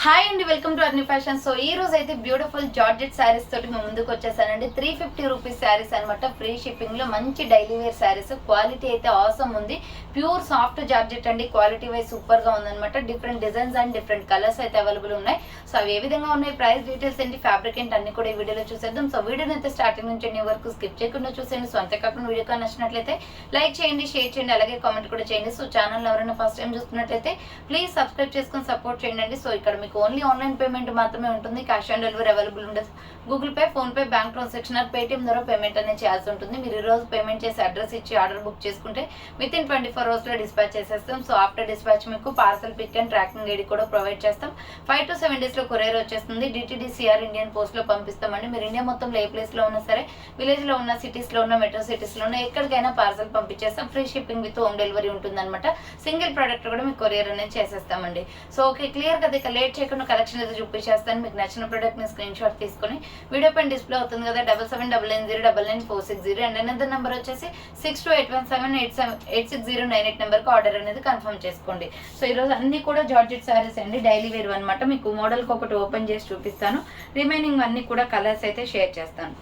Hi అండి, welcome to అర్ని fashion. So ఈ రోజు అయితే బ్యూటిఫుల్ జార్జెట్ శారీస్ తోటి మేము ముందుకు వచ్చేసానండి. 350 రూపీస్ శారీస్ అనమాట. ఫ్రీ షిప్పింగ్ లో మంచి డైలీ వేర్ శారీస్. క్వాలిటీ అయితే ఆసమ్ ఉంది. ప్యూర్ సాఫ్ట్ జార్జెట్ అండి. క్వాలిటీ వైజ్ సూపర్ గా ఉందన్నమాట. Different designs and different colours అయితే అవైలబుల్ ఉన్నాయి. సో అవి ఏ విధంగా ఉన్నాయి, ప్రైస్ డీటెయిల్స్ ఏంటి, ఫ్యాబ్రిక్ ఏంటి అన్ని కూడా ఈ వీడియోలో చూసేద్దాం. సో వీడియోని అయితే స్టార్టింగ్ నుంచి ఎన్ని వరకు స్కిప్ చేయకుండా చూసేయండి. సో అంతేకాకుండా వీడియో కానీ నచ్చినట్లయితే లైక్ చేయండి, షేర్ చేయండి, అలాగే కామెంట్ కూడా చేయండి. సో ఛానల్ ఎవరైనా ఫస్ట్ టైం చూస్తున్నట్లయితే ప్లీజ్ సబ్స్క్రైబ్ చేసుకొని సపోర్ట్ చేయండి. సో ఇక్కడ మీకు ఓన్లీ ఆన్లైన్ పేమెంట్ మాత్రమే ఉంటుంది. క్యాష్ ఆన్ డెలివరీ అవైలబుల్ ఉండదు. Google pay, phone pay, bank transaction are Paytm ద్వారా పేమెంట్ అనేది చేయాల్సి ఉంటుంది. మీరు ఈ రోజు పేమెంట్ చేసి అడ్రస్ ఇచ్చి ఆర్డర్ బుక్ చేసుకుంటే విత్ ఇన్ 24 hours లో డిస్పాచ్ చేసేస్తాం. సో ఆఫ్టర్ డిస్పాచ్ మీకు parcel pick and tracking ID కూడా ప్రొవైడ్ చేస్తాం. 5 to 7 days లో కొరియర్ వచ్చేస్తుంది. డిటిడిసిఆర్ ఇండియన్ పోస్ట్ లో పంపిస్తామండి. మీరు ఇండియా మొత్తంలో ఏ ప్లేస్ లో ఉన్నా సరే, విలేజ్ లో ఉన్న, సిటీస్ లో ఉన్న, మెట్రో సిటీస్ లో ఉన్న ఎక్కడికైనా పార్సల్ పంపించేస్తాం. Free shipping with home delivery ఉంటుంది అనమాట. సింగిల్ ప్రోడక్ట్ కూడా మీకు కొరియర్ అనేది చేసేస్తామండి. సో ఓకే, క్లియర్ కదా. ఇక లేట్ చేయకుండా కలెక్షన్ అయితే చూపించేస్తాను. మీకు నచ్చిన ప్రోడక్ట్ ని స్క్రీన్ షాట్ తీసుకొని వీడియో పైన డిస్ప్లే అవుతుంది కదా, 7799099460 అండ్ అనేది నెంబర్ వచ్చేసి 6281786098 నెంబర్ కి ఆర్డర్ అనేది కన్ఫర్మ్ చేసుకోండి. సో ఈ రోజు అన్ని కూడా జార్జెట్ సారీస్ అండి, డైలీ వేర్ అనమాట. మీకు మోడల్ కి ఒకటి ఓపెన్ చేసి చూపిస్తాను. రిమైనింగ్ అన్ని కూడా కలర్స్ అయితే షేర్ చేస్తాను.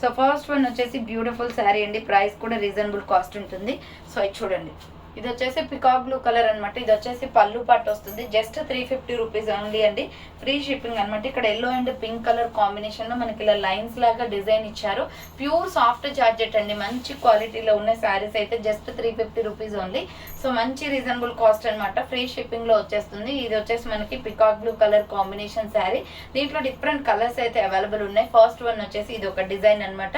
సో ఫస్ట్ వన్ వచ్చేసి బ్యూటిఫుల్ శారీ అండి. ప్రైస్ కూడా రీజనబుల్ కాస్ట్ ఉంటుంది. సో ఇది చూడండి, ఇది వచ్చేసి పికాక్ బ్లూ కలర్ అనమాట. ఇది వచ్చేసి పళ్ళు పట్టు వస్తుంది. జస్ట్ 350 రూపీస్ ఓన్లీ అండి. ఫ్రీ షిప్పింగ్ అనమాట. ఇక్కడ yellow and pink colour combination లో మనకి ఇలా లైన్స్ లాగా డిజైన్ ఇచ్చారు. ప్యూర్ సాఫ్ట్ జార్జెట్ అండి. మంచి క్వాలిటీలో ఉన్న శారీస్ అయితే జస్ట్ 350 రూపీస్ ఓన్లీ. సో మంచి రీజనబుల్ కాస్ట్ అనమాట. ఫ్రీ షిప్పింగ్ లో వచ్చేస్తుంది. ఇది వచ్చేసి మనకి peacock blue colour combination sari. దీంట్లో డిఫరెంట్ కలర్స్ అయితే అవైలబుల్ ఉన్నాయి. ఫస్ట్ వన్ వచ్చేసి ఇది ఒక డిజైన్ అనమాట.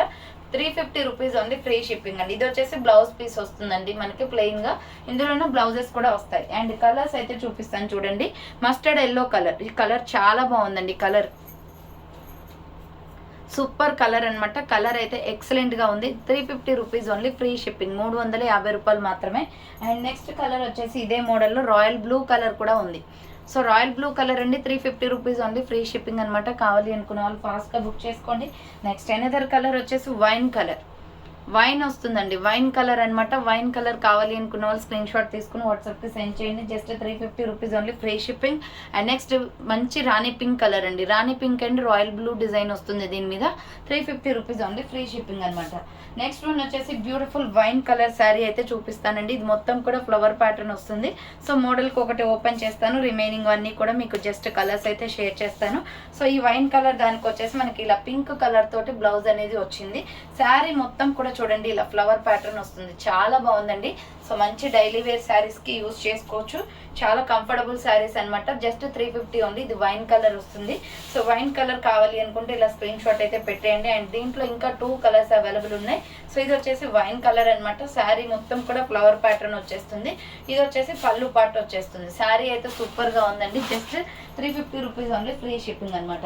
350 రూపీస్ ఓన్లీ. ఫ్రీ షిప్పింగ్ అండి. ఇది వచ్చేసి బ్లౌజ్ పీస్ వస్తుందండి మనకి ప్లెయిన్ గా. ఇందులోనే బ్లౌజెస్ కూడా వస్తాయి. అండ్ కలర్స్ అయితే చూపిస్తాను చూడండి. Mustard yellow colour. ఈ కలర్ చాలా బాగుందండి. కలర్ సూపర్ కలర్ అనమాట. కలర్ అయితే ఎక్సలెంట్ గా ఉంది. 350 రూపీస్ ఓన్లీ. Free shipping. 350 రూపాయలు మాత్రమే. అండ్ నెక్స్ట్ కలర్ వచ్చేసి ఇదే మోడల్లో రాయల్ బ్లూ కలర్ కూడా ఉంది. సో రాయల్ బ్లూ కలర్ అండి. 350 రూపీస్ ఓన్లీ. ఫ్రీ షిప్పింగ్ అనమాట. కావాలి అనుకున్న వాళ్ళు ఫాస్ట్ గా బుక్ చేసుకోండి. నెక్స్ట్ ఎనదర్ కలర్ వచ్చేసి వైన్ కలర్. వైన్ వస్తుందండి. వైన్ కలర్ అనమాట. వైన్ కలర్ కావాలి అనుకున్న వాళ్ళు స్క్రీన్ షాట్ తీసుకుని వాట్సాప్ కి సెండ్ చేయండి. Just 350 rupees only. Free shipping. And next మంచి రాణి పింక్ కలర్ అండి. Rani pink and royal blue design వస్తుంది దీని మీద. 350 రూపీస్ ఓన్లీ. ఫ్రీ షిప్పింగ్ అనమాట. నెక్స్ట్ వన్ వచ్చేసి బ్యూటిఫుల్ వైన్ కలర్ శారీ అయితే చూపిస్తానండి. ఇది మొత్తం కూడా ఫ్లవర్ ప్యాటర్న్ వస్తుంది. సో మోడల్ కి ఒకటి ఓపెన్ చేస్తాను. రిమైనింగ్ అన్ని కూడా మీకు జస్ట్ కలర్స్ అయితే షేర్ చేస్తాను. సో ఈ వైన్ కలర్ దానికి వచ్చేసి మనకి ఇలా పింక్ కలర్ తోటి బ్లౌజ్ అనేది వచ్చింది. శారీ మొత్తం కూడా చూడండి ఇలా ఫ్లవర్ ప్యాటర్న్ వస్తుంది. చాలా బాగుందండి. సో మంచి డైలీ వేర్ శారీస్ కి యూజ్ చేసుకోవచ్చు. చాలా కంఫర్టబుల్ శారీస్ అనమాట. Just 350 only. ఇది వైన్ కలర్ వస్తుంది. సో వైన్ కలర్ కావాలి అనుకుంటే ఇలా స్క్రీన్ షాట్ అయితే పెట్టేయండి. అండ్ దీంట్లో ఇంకా 2 కలర్స్ అవైలబుల్ ఉన్నాయి. సో ఇది వచ్చేసి వైన్ కలర్ అనమాట. శారీ మొత్తం కూడా ఫ్లవర్ ప్యాటర్న్ వచ్చేస్తుంది. ఇది వచ్చేసి పళ్ళు పాటు వచ్చేస్తుంది. శారీ అయితే సూపర్ గా ఉందండి. Just 350 rupees only. Free shipping అనమాట.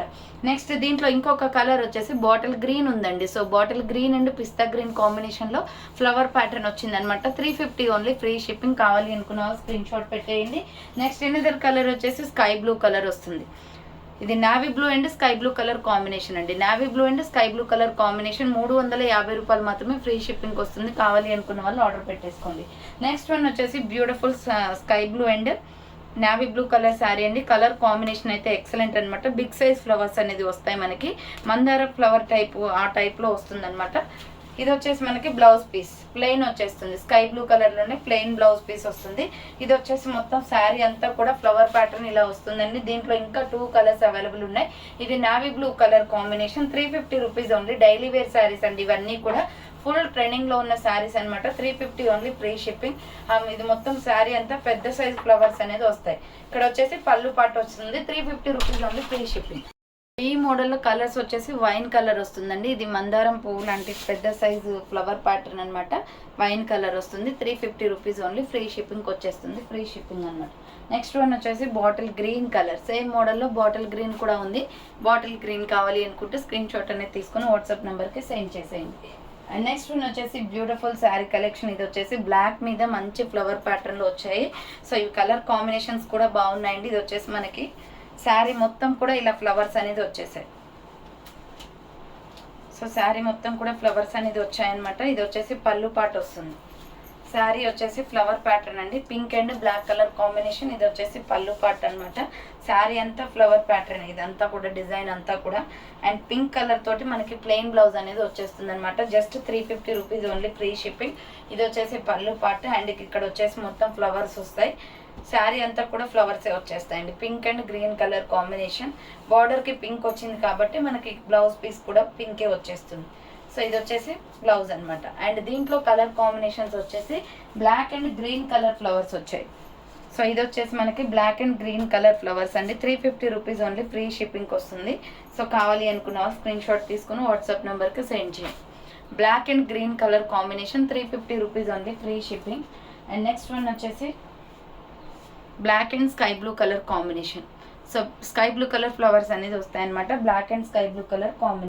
నెక్స్ట్ దీంట్లో ఇంకొక కలర్ వచ్చేసి బాటిల్ గ్రీన్ ఉందండి. So bottle green and pista green combination లో ఫ్లవర్ ప్యాటర్న్ వచ్చింది అనమాట. 350 ఓన్లీ. Free shipping. కావాలి అనుకున్న స్క్రీన్ షాట్ పెట్టేయండి. నెక్స్ట్ ఎనదర్ కలర్ వచ్చేసి స్కై బ్లూ కలర్ వస్తుంది. ఇది navy blue and sky blue colour combination అండి. Navy blue and sky blue colour combination. 350 రూపాయలు మాత్రమే. ఫ్రీ షిప్పింగ్ వస్తుంది. కావాలి అనుకున్న వాళ్ళు ఆర్డర్ పెట్టేసుకోండి. నెక్స్ట్ వన్ వచ్చేసి beautiful sky blue and navy blue colour sari అండి. కలర్ కాంబినేషన్ అయితే ఎక్సలెంట్ అనమాట. బిగ్ సైజ్ ఫ్లవర్స్ అనేది వస్తాయి మనకి. మందార ఫ్లవర్ టైప్ ఆ టైప్ లో వస్తుంది అనమాట. ఇది వచ్చేసి మనకి బ్లౌజ్ పీస్ ప్లెయిన్ వచ్చేస్తుంది. స్కై బ్లూ కలర్ లోనే ప్లెయిన్ బ్లౌజ్ పీస్ వస్తుంది. ఇది వచ్చేసి మొత్తం శారీ అంతా కూడా ఫ్లవర్ ప్యాటర్న్ ఇలా వస్తుందండి. దీంట్లో ఇంకా 2 కలర్స్ అవైలబుల్ ఉన్నాయి. ఇది navy blue colour combination. 350 rupees only. Daily wear saris అండి ఇవన్నీ కూడా. ఫుల్ ట్రెండింగ్ లో ఉన్న శారీస్ అనమాట. 350 ఓన్లీ. Free shipping. ఇది మొత్తం శారీ అంతా పెద్ద సైజ్ ఫ్లవర్స్ అనేది వస్తాయి. ఇక్కడ వచ్చేసి పళ్ళు పాటు వస్తుంది. 350 రూపీస్ ఓన్లీ. Free shipping. ఈ మోడల్లో కలర్స్ వచ్చేసి వైన్ కలర్ వస్తుందండి. ఇది మందారం పువ్వు లాంటి పెద్ద సైజు ఫ్లవర్ ప్యాటర్న్ అనమాట. వైన్ కలర్ వస్తుంది. 350 రూపీస్ ఓన్లీ. ఫ్రీ షిప్పింగ్ వచ్చేస్తుంది. ఫ్రీ షిప్పింగ్ అనమాట. నెక్స్ట్ వన్ వచ్చేసి బాటిల్ గ్రీన్ కలర్. సేమ్ మోడల్లో బాటిల్ గ్రీన్ కూడా ఉంది. బాటిల్ గ్రీన్ కావాలి అనుకుంటే స్క్రీన్ షాట్ అనేది తీసుకుని వాట్సాప్ నెంబర్కి సెండ్ చేసేయండి. అండ్ నెక్స్ట్ వన్ వచ్చేసి బ్యూటిఫుల్ శారీ కలెక్షన్. ఇది వచ్చేసి బ్లాక్ మీద మంచి ఫ్లవర్ ప్యాటర్న్ లో వచ్చాయి. సో ఈ కలర్ కాంబినేషన్స్ కూడా బాగున్నాయండి. ఇది వచ్చేసి మనకి శారీ మొత్తం కూడా ఇలా ఫ్లవర్స్ అనేది వచ్చేసాయి. సో శారీ మొత్తం కూడా ఫ్లవర్స్ అనేది వచ్చాయన్నమాట. ఇది వచ్చేసి పళ్ళు పాటు వస్తుంది. శారీ వచ్చేసి ఫ్లవర్ ప్యాటర్న్ అండి, pink and black colour combination. ఇది వచ్చేసి పళ్ళు పార్ట్ అనమాట. శారీ అంతా ఫ్లవర్ ప్యాటర్న్, ఇదంతా కూడా డిజైన్ అంతా కూడా. అండ్ పింక్ కలర్ తోటి మనకి ప్లెయిన్ బ్లౌజ్ అనేది వచ్చేస్తుంది అనమాట. Just 350 rupees only, free shipping. ఇది వచ్చేసి పళ్ళు పార్ట్ అండ్ ఇక్కడ వచ్చేసి మొత్తం ఫ్లవర్స్ వస్తాయి. శారీ అంతా కూడా ఫ్లవర్సే వచ్చేస్తాయండి, pink and green colour combination. బార్డర్కి పింక్ వచ్చింది కాబట్టి మనకి బ్లౌజ్ పీస్ కూడా పింకే వచ్చేస్తుంది. సో ఇది వచ్చేసి బ్లౌజ్ అనమాట. అండ్ దీంట్లో కలర్ కాంబినేషన్స్ వచ్చేసి black and green colour flowers వచ్చాయి. సో ఇది వచ్చేసి మనకి black and green colour flowers అండి. 350 రూపీస్ ఓన్లీ, ఫ్రీ షిప్పింగ్కి వస్తుంది. సో కావాలి అనుకున్న వాళ్ళు స్క్రీన్ షాట్ తీసుకుని వాట్సాప్ నెంబర్కి సెండ్ చేయండి. Black and green colour combination 350 rupees only, free shipping. And next one వచ్చేసి black and sky blue colour combination. So sky blue colour flowers అనేది వస్తాయన్నమాట, black and sky blue colour combination.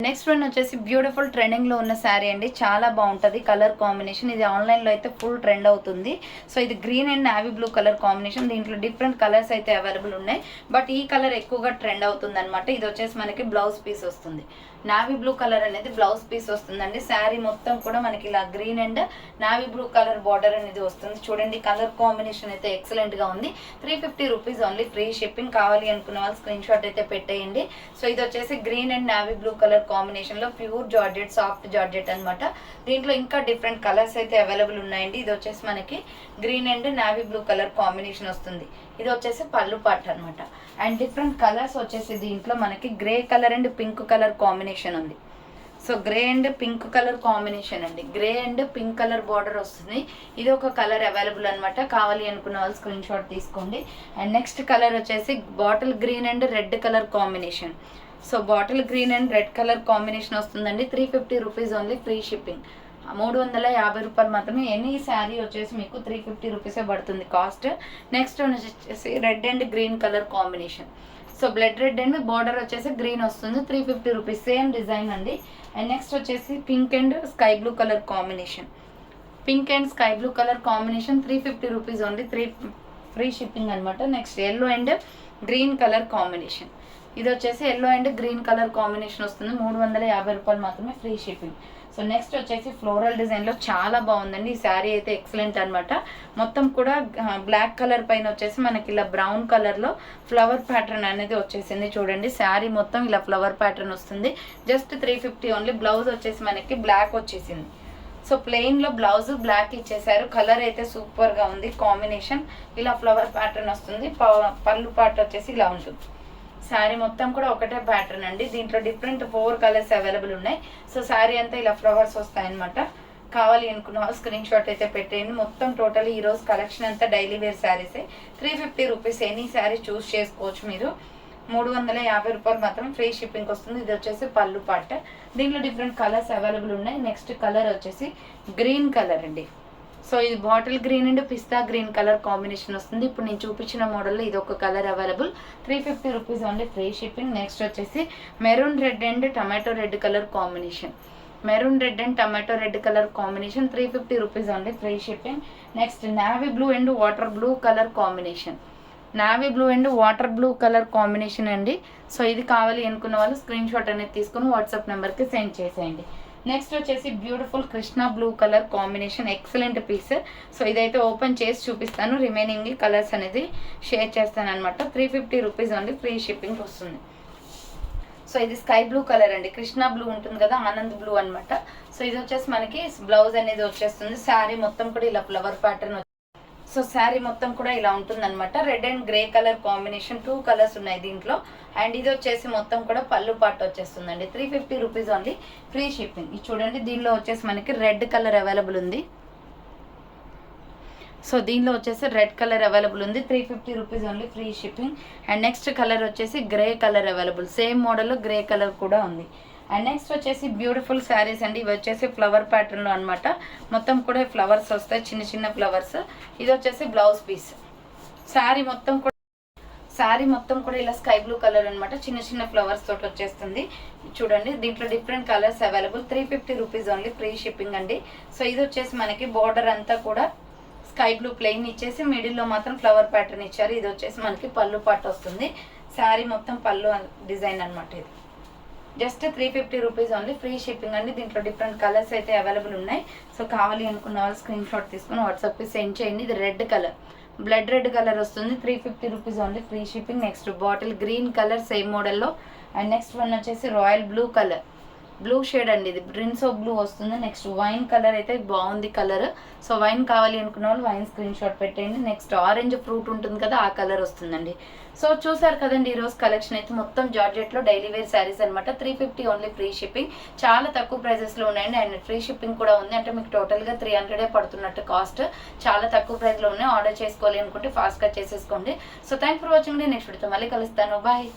Next one వచ్చేసి beautiful ట్రెండింగ్లో ఉన్న శారీ అండి, చాలా బాగుంటుంది colour combination. ఇది ఆన్లైన్లో అయితే ఫుల్ ట్రెండ్ అవుతుంది. సో ఇది green and navy blue colour combination. దీంట్లో డిఫరెంట్ కలర్స్ అయితే అవైలబుల్ ఉన్నాయి, బట్ ఈ కలర్ ఎక్కువగా ట్రెండ్ అవుతుంది అనమాట. ఇది వచ్చేసి మనకి బ్లౌజ్ పీస్ వస్తుంది, నావీ బ్లూ కలర్ అనేది బ్లౌజ్ పీస్ వస్తుందండి. శారీ మొత్తం కూడా మనకి ఇలా green and navy blue colour border అనేది వస్తుంది. చూడండి కలర్ కాంబినేషన్ అయితే ఎక్సలెంట్ గా ఉంది. 350 రూపీస్ ఓన్లీ, ఫ్రీ షిప్పింగ్. కావాలి అనుకున్న వాళ్ళు స్క్రీన్ షాట్ అయితే పెట్టేయండి. సో ఇది వచ్చేసి green and navy blue colour combination లో ప్యూర్ జార్జెట్, సాఫ్ట్ జార్జెట్ అనమాట. దీంట్లో ఇంకా డిఫరెంట్ కలర్స్ అయితే అవైలబుల్ ఉన్నాయండి. ఇది వచ్చేసి మనకి green and navy blue colour combination వస్తుంది. ఇది వచ్చేసి పళ్ళు పార్ట్ అనమాట. అండ్ డిఫరెంట్ కలర్స్ వచ్చేసి దీంట్లో మనకి grey colour and pink colour combination ఉంది. So grey and pink colour combination అండి, grey and pink colour border వస్తుంది. ఇది ఒక కలర్ అవైలబుల్ అనమాట. కావాలి అనుకున్న వాళ్ళు స్క్రీన్ షాట్ తీసుకోండి. అండ్ నెక్స్ట్ కలర్ వచ్చేసి bottle green and red colour combination. So bottle green and red colour combination వస్తుందండి. 350 రూపీస్ ఓన్లీ, ఫ్రీ షిప్పింగ్. 350 రూపాయలు మాత్రమే. ఎనీ శారీ వచ్చేసి మీకు 350 రూపీసే పడుతుంది కాస్ట్. నెక్స్ట్ వచ్చేసి red and green colour combination. So blood red and border వచ్చేసి గ్రీన్ వస్తుంది, 350 రూపీస్, సేమ్ డిజైన్ అండి. అండ్ నెక్స్ట్ వచ్చేసి pink and sky blue colour combination. Pink and sky blue colour combination 350 rupees only, free shipping అనమాట. Next yellow and green colour combination. ఇది వచ్చేసి yellow and green colour combination వస్తుంది, 350 రూపాయలు మాత్రమే, free shipping. So next వచ్చేసి floral డిజైన్లో చాలా బాగుందండి ఈ శారీ అయితే, ఎక్సలెంట్ అనమాట. మొత్తం కూడా బ్లాక్ కలర్ పైన వచ్చేసి మనకి ఇలా బ్రౌన్ కలర్లో ఫ్లవర్ ప్యాటర్న్ అనేది వచ్చేసింది. చూడండి శారీ మొత్తం ఇలా ఫ్లవర్ ప్యాటర్న్ వస్తుంది. Just 350 only. బ్లౌజ్ వచ్చేసి మనకి బ్లాక్ వచ్చేసింది. సో ప్లెయిన్లో బ్లౌజ్ బ్లాక్ ఇచ్చేసారు. కలర్ అయితే సూపర్గా ఉంది కాంబినేషన్. ఇలా ఫ్లవర్ ప్యాటర్న్ వస్తుంది. పళ్ళు పార్ట్ వచ్చేసి ఇలా ఉంటుంది. శారీ మొత్తం కూడా ఒకటే ప్యాటర్న్ అండి. దీంట్లో డిఫరెంట్ 4 కలర్స్ అవైలబుల్ ఉన్నాయి. సో శారీ అంతా ఇలా ఫ్లవర్స్ వస్తాయన్నమాట. కావాలి అనుకున్న స్క్రీన్ షాట్ అయితే పెట్టేయండి. మొత్తం టోటల్ ఈ రోజు కలెక్షన్ అంతా డైలీ వేర్ శారీసే. 350 రూపీస్, ఎనీ శారీ చూస్ చేసుకోవచ్చు మీరు. 350 రూపాయలు మాత్రం, ఫ్రీ షిప్పింగ్ వస్తుంది. ఇది వచ్చేసి పళ్ళు పార్ట్. దీంట్లో డిఫరెంట్ కలర్స్ అవైలబుల్ ఉన్నాయి. నెక్స్ట్ కలర్ వచ్చేసి గ్రీన్ కలర్ అండి. సో ఇది bottle green and pista green colour combination వస్తుంది. ఇప్పుడు నేను చూపించిన మోడల్లో ఇది ఒక colour available, 350 rupees only, free shipping. Next వచ్చేసి maroon red and tomato red colour combination. Maroon red and tomato red colour combination 350 rupees only, free shipping. Next navy blue and water blue colour combination. Navy blue and water blue colour combination అండి. So ఇది కావాలి అనుకున్న వాళ్ళు screen shot అనేది తీసుకుని WhatsApp నెంబర్కి send చేసేయండి. Next వచ్చేసి beautiful Krishna blue colour combination, excellent piece. So ఇదైతే ఓపెన్ చేసి చూపిస్తాను, రిమైనింగ్ కలర్స్ అనేది షేర్ చేస్తాను అనమాట. 350 రూపీస్ ఓన్లీ, ఫ్రీ షిప్పింగ్ వస్తుంది. సో ఇది స్కై బ్లూ కలర్ అండి, కృష్ణ బ్లూ ఉంటుంది కదా, ఆనంద్ బ్లూ అనమాట. సో ఇది వచ్చేసి మనకి బ్లౌజ్ అనేది వచ్చేస్తుంది. శారీ మొత్తం కూడా ఇలా ఫ్లవర్ ప్యాటర్న్. సో శారీ మొత్తం కూడా ఇలా ఉంటుంది అనమాట. Red and grey colour combination, 2 colours ఉన్నాయి దీంట్లో. అండ్ ఇది వచ్చేసి మొత్తం కూడా పళ్ళు పార్ట్ వచ్చేస్తుందండి. 350 రూపీస్ ఓన్లీ, ఫ్రీ షిప్పింగ్. ఇది చూడండి, దీనిలో వచ్చేసి మనకి రెడ్ కలర్ అవైలబుల్ ఉంది. సో దీనిలో వచ్చేసి రెడ్ కలర్ అవైలబుల్ ఉంది, 350 rupees only, free shipping. And next colour వచ్చేసి గ్రే కలర్ అవైలబుల్, సేమ్ మోడల్లో గ్రే కలర్ కూడా ఉంది. అండ్ నెక్స్ట్ వచ్చేసి బ్యూటిఫుల్ శారీస్ అండి. ఇవి వచ్చేసి ఫ్లవర్ ప్యాటర్న్లో అనమాట. మొత్తం కూడా ఫ్లవర్స్ వస్తాయి, చిన్న చిన్న ఫ్లవర్స్. ఇది వచ్చేసి బ్లౌజ్ పీస్. శారీ మొత్తం కూడా ఇలా స్కై బ్లూ కలర్ అనమాట, చిన్న చిన్న ఫ్లవర్స్ తోటి వచ్చేస్తుంది. చూడండి దీంట్లో different colours available, 350 rupees only, free shipping అండి. సో ఇది వచ్చేసి మనకి బార్డర్ అంతా కూడా స్కై బ్లూ ప్లెయిన్ ఇచ్చేసి మిడిల్లో మాత్రం ఫ్లవర్ ప్యాటర్న్ ఇచ్చారు. ఇది వచ్చేసి మనకి పళ్ళు పార్ట్ వస్తుంది. శారీ మొత్తం పళ్ళు డిజైన్ అనమాట ఇది. Just 350 rupees only, free shipping అండి. దీంట్లో డిఫరెంట్ కలర్స్ అయితే అవైలబుల్ ఉన్నాయి. సో కావాలి అనుకున్న వాళ్ళు స్క్రీన్ షాట్ తీసుకుని వాట్సాప్కి సెండ్ చేయండి. ఇది red colour, blood red colour వస్తుంది. 350 rupees only, free shipping. Next bottle green colour same మోడల్లో. అండ్ నెక్స్ట్ వన్ వచ్చేసి royal blue colour, blue shade అండి, ఇది బ్రిన్సో బ్లూ వస్తుంది. నెక్స్ట్ వైన్ కలర్ అయితే బాగుంది కలర్. సో వైన్ కావాలి అనుకున్న వాళ్ళు వైన్ స్క్రీన్ షాట్ పెట్టండి. నెక్స్ట్ ఆరెంజ్ ఫ్రూట్ ఉంటుంది కదా, ఆ కలర్ వస్తుందండి. సో చూసారు కదండి ఈరోజు కలెక్షన్ అయితే మొత్తం జార్జెట్లో డైలీ వేర్ శారీస్ అనమాట. 350 ఓన్లీ, ఫ్రీ షిప్పింగ్. చాలా తక్కువ ప్రైజెస్లో ఉన్నాయండి. అండ్ ఫ్రీ షిప్పింగ్ కూడా ఉంది. అంటే మీకు టోటల్గా 300 పడుతున్నట్టు కాస్ట్. చాలా తక్కువ ప్రైస్లో ఉన్నాయి. ఆర్డర్ చేసుకోవాలి అనుకుంటే ఫాస్ట్గా చేసేసుకోండి. So thank for watching. Next వీడియోతో మళ్ళీ కలుస్తాను. బాయ్.